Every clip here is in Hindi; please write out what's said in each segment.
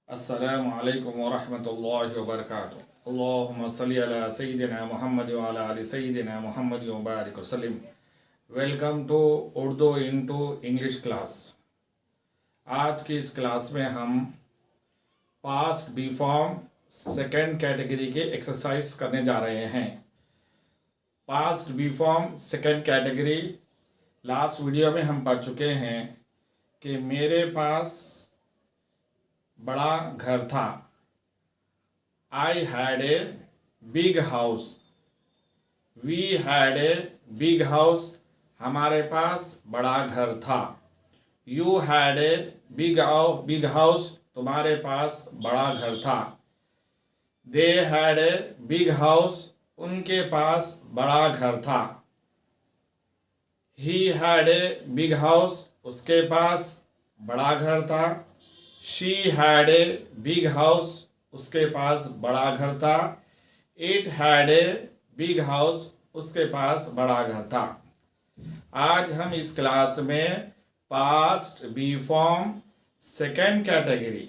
अस्सलामु अलैकुम वरहमतुल्लाहि वबरकातुहू। अल्लाहुम्मा सल्ली अला सय्यिदिना मुहम्मद व अला आलि सय्यिदिना मुहम्मद व बारिक वसल्लिम। Welcome to Urdu into English class. आज की इस क्लास में हम past be form second category के एक्सरसाइज करने जा रहे हैं। Past be form second category last video में हम पढ़ चुके हैं कि मेरे पास बड़ा घर था। I had a big house. We had a big house. हमारे पास बड़ा घर था। You had a big house. तुम्हारे पास बड़ा घर था। They had a big house. उनके पास बड़ा घर था। He had a big house. उसके पास बड़ा घर था। She had a big house. उसके पास बड़ा घर था। It had a big house. उसके पास बड़ा घर था। आज हम इस क्लास में past be form second category,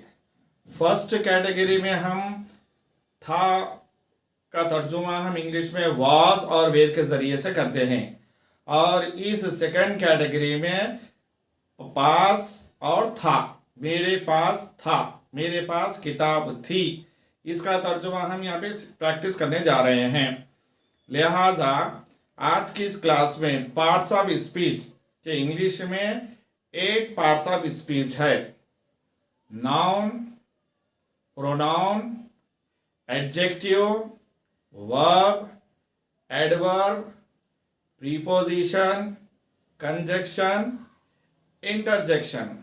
first category में हम था का तर्जुमा हम इंग्लिश में वाज और वेर के ज़रिए से करते हैं, और इस सेकेंड कैटेगरी में पास और था। मेरे पास था, मेरे पास किताब थी, इसका तर्जुमा हम यहाँ पे प्रैक्टिस करने जा रहे हैं। लिहाजा आज की इस क्लास में पार्ट्स ऑफ स्पीच के इंग्लिश में 8 पार्ट्स ऑफ स्पीच है। Noun, pronoun, adjective, verb, adverb, preposition, conjunction, interjection.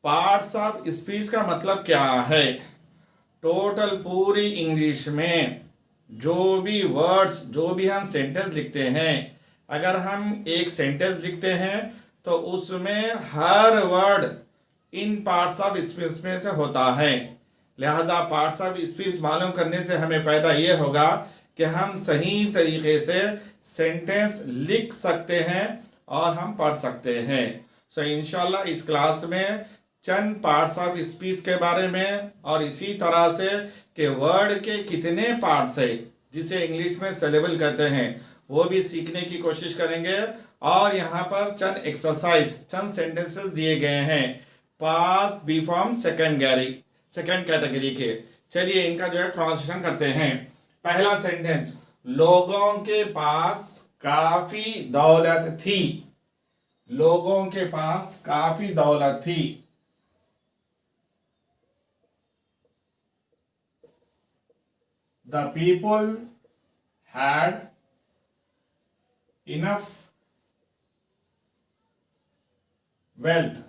Parts of speech का मतलब क्या है? टोटल पूरी इंग्लिश में जो भी वर्ड्स, जो भी हम सेंटेंस लिखते हैं, अगर हम एक सेंटेंस लिखते हैं तो उसमें हर word in parts of speech में से होता है। लिहाजा पार्ट्स ऑफ स्पीच मालूम करने से हमें फ़ायदा ये होगा कि हम सही तरीके से सेंटेंस लिख सकते हैं और हम पढ़ सकते हैं। सो इंशाल्लाह इस क्लास में चंद पार्ट्स ऑफ स्पीच के बारे में और इसी तरह से कि वर्ड के कितने पार्ट्स है जिसे इंग्लिश में सिलेबल कहते हैं वो भी सीखने की कोशिश करेंगे। और यहाँ पर चंद एक्सरसाइज, चंद सेंटेंसेस दिए गए हैं past be form second category के। चलिए इनका जो है ट्रांसलेशन करते हैं। पहला सेंटेंस, लोगों के पास काफी दौलत थी। लोगों के पास काफी दौलत थी। The people had enough wealth.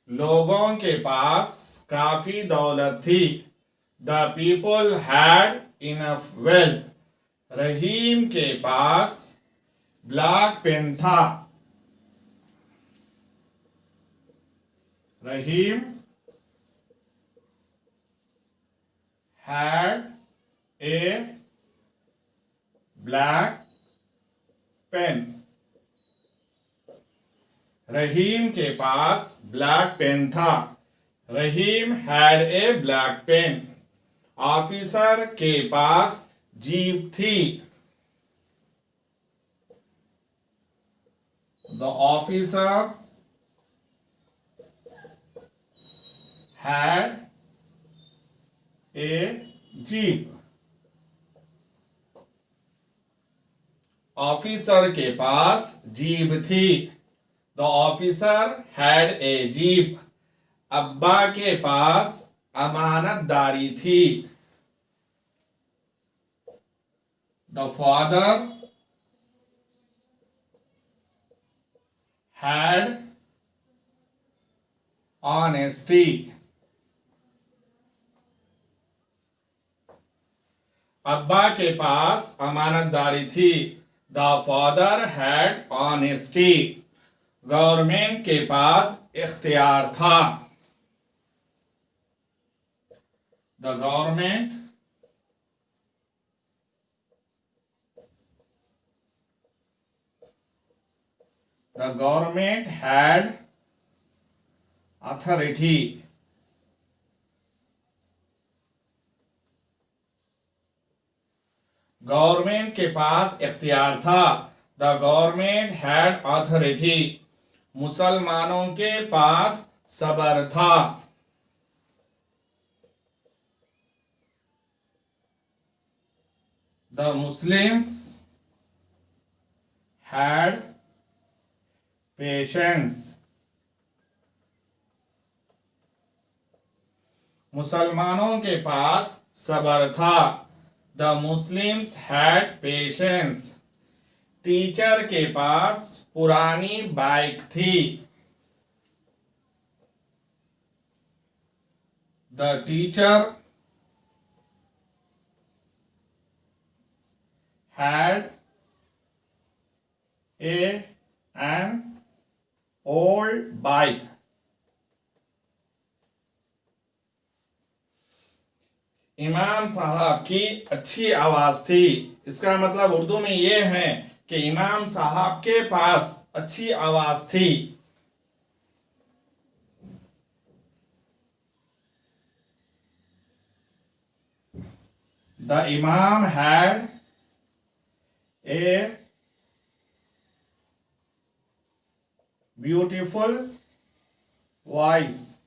लोगों के पास काफी दौलत थी। The people had enough wealth. रहीम के पास ब्लैक पेन था। रहीम had a black pen. रहीम के पास ब्लैक पेन था। रहीम had a black pen. Officer के पास जीप थी। The officer had a jeep. Officer के पास जीप थी। The officer had a jeep. अब्बा के पास अमानतदारी थी। The father had honesty. अब्बा के पास अमानतदारी थी। The father had honesty. Government के पास इख्तियार था। The government the government had authority, government के पास इख्तियार था। द गवर्नमेंट हैड अथॉरिटी, मुसलमानों के पास सबर था। द मुस्लिम्स हैड पेशेंस, मुसलमानों के पास सबर था। The Muslims had patience, teacher के पास पुरानी बाइक थी। The teacher had an old bike, इमाम साहब की अच्छी आवाज थी। इसका मतलब उर्दू में यह है कि इमाम साहब के पास अच्छी आवाज थी। द इमाम हैड a beautiful voice,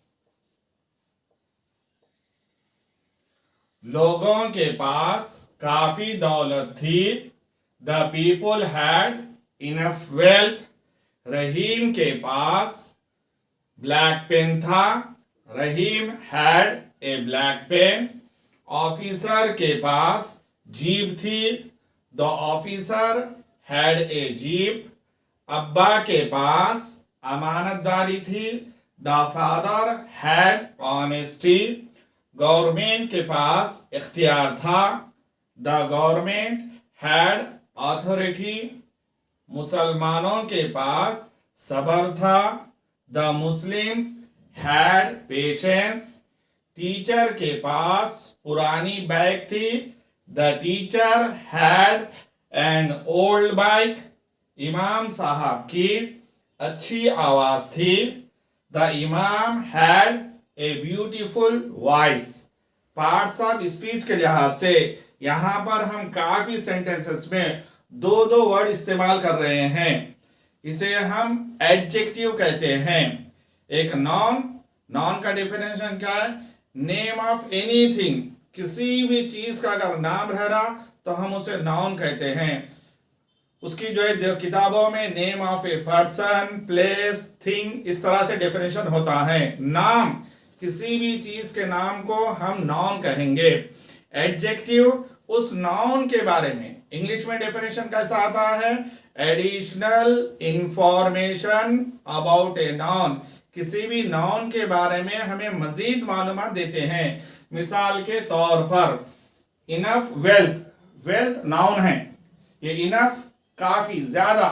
लोगों के पास काफी दौलत थी। The people had enough wealth, Rahim के पास ब्लैक पेन था। Rahim had a black pen. Officer के पास जीप थी। The officer had a jeep. अब्बा के पास अमानतदारी थी। The father had honesty, government के पास इख्तियार था। द गवर्नमेंट हैड अथॉरिटी, मुसलमानों के पास सबर था। The Muslims had patience, teacher के पास पुरानी बाइक थी। The teacher had an old bike, इमाम साहब की अच्छी आवाज थी। द इमाम had a beautiful voice. Parts of speech के लिहाज से यहां पर हम काफी सेंटेंसेस में दो दो वर्ड इस्तेमाल कर रहे हैं। इसे हम एडजेक्टिव कहते हैं। एक नॉन, नॉन का डेफिनेशन क्या है? नेम ऑफ एनीथिंग, किसी भी चीज का अगर नाम रह रहा तो हम उसे नाउन कहते हैं। उसकी जो है किताबों में name of a person, place, thing, इस तरह से डेफिनेशन होता है। नाम, किसी भी चीज के नाम को हम नाउन कहेंगे। एडजेक्टिव, उस नाउन के बारे में इंग्लिश में डेफिनेशन कैसा आता है? Additional information about a noun, किसी भी नाउन के बारे में हमें मजीद मालूमात देते हैं। मिसाल के तौर पर इनफ वेल्थ, वेल्थ नाउन है, ये इनफ काफी ज्यादा,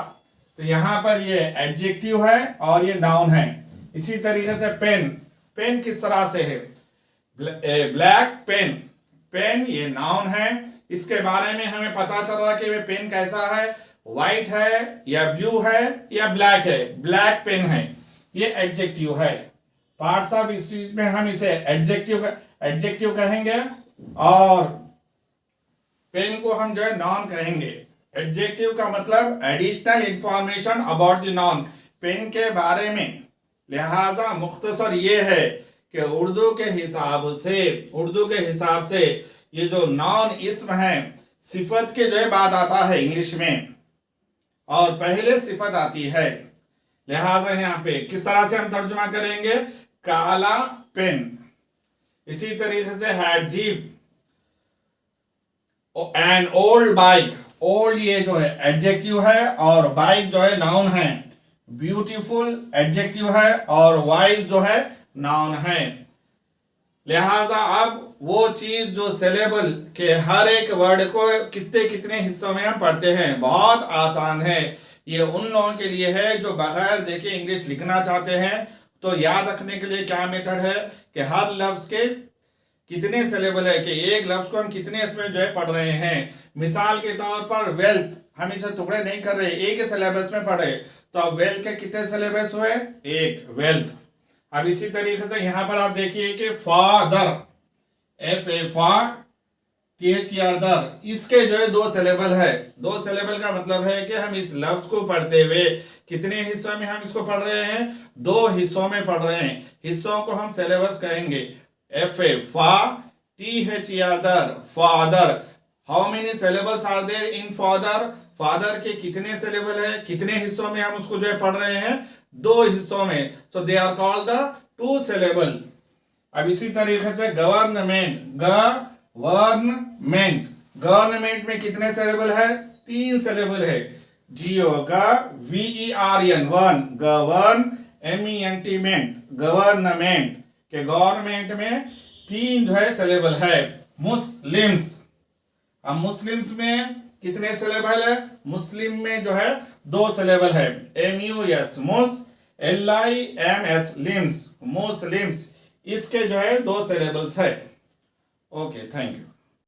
तो यहां पर ये एडजेक्टिव है और ये नाउन है। इसी तरीके से पेन, पेन किस तरह से है? ब्लैक पेन, पेन ये नाउन है। इसके बारे में हमें पता चल रहा कि वे पेन कैसा है, व्हाइट है या ब्लू है या ब्लैक है। ब्लैक पेन है, ये एडजेक्टिव है। पार्ट्स ऑफ स्पीच में हम इसे एडजेक्टिव कहेंगे और पेन को हम जो है नॉन कहेंगे। एडजेक्टिव का मतलब additional information about the noun, pen के बारे में। लिहाजा मुख्तसर ये है कि उर्दू के हिसाब से ये जो नॉन इस्म है, सिफत के जो है बाद आता है इंग्लिश में और पहले सिफत आती है। लिहाजा यहाँ पे किस तरह से हम तर्जुमा करेंगे? काला पेन। इसी तरीके से had jeep, an old bike, old ये जो है एडजेक्टिव है और बाइक जो है नाउन है। ब्यूटीफुल एडजेक्टिव है और वाइज जो है नाउन है। लिहाजा अब वो चीज जो सिलेबल के हर एक वर्ड को कितने कितने हिस्सों में हम पढ़ते हैं, बहुत आसान है। ये उन लोगों के लिए है जो बगैर देखे इंग्लिश लिखना चाहते हैं। तो याद रखने के लिए क्या मेथड है कि हर लफ्ज के कितने सिलेबल है, कि एक लफ्ज को हम कितने इसमें जो है पढ़ रहे हैं। मिसाल के तौर पर वेल्थ, हम इसे टुकड़े नहीं कर रहे, एक ही सिलेबस में पढ़े तो अब वेल्थ के कितने सिलेबस हुए? एक वेल्थ। अब इसी तरीके से यहां पर आप देखिए कि father, F A fa T H E R दर, इसके जो है दो सिलेबल है। दो सिलेबल का मतलब है कि हम इस लफ्ज को पढ़ते हुए कितने हिस्सों में हम इसको पढ़ रहे हैं? दो हिस्सों में पढ़ रहे हैं। हिस्सों को हम सिलेबस कहेंगे। F A fa T H E R ther, father. How many syllables are there in father? Father के कितने सिलेबल है? कितने हिस्सों में हम उसको जो है पढ़ रहे हैं? दो हिस्सों में। So they are called the two syllable. अब इसी तरीके से गवर्नमेंट, गवर्नमेंट, गवर्नमेंट में कितने सिलेबल है? तीन सिलेबल है। जियो का VERN, one, govern, MENT, government के गवर्नमेंट में तीन जो है सिलेबल है। मुस्लिम्स, अब मुस्लिम्स में कितने सिलेबल है? मुस्लिम में जो है दो सिलेबल है। MUS, मुस, LIMS, लिम्स, मुस्लिम्स। इसके जो है दो सिलेबल्स है। Okay, thank you.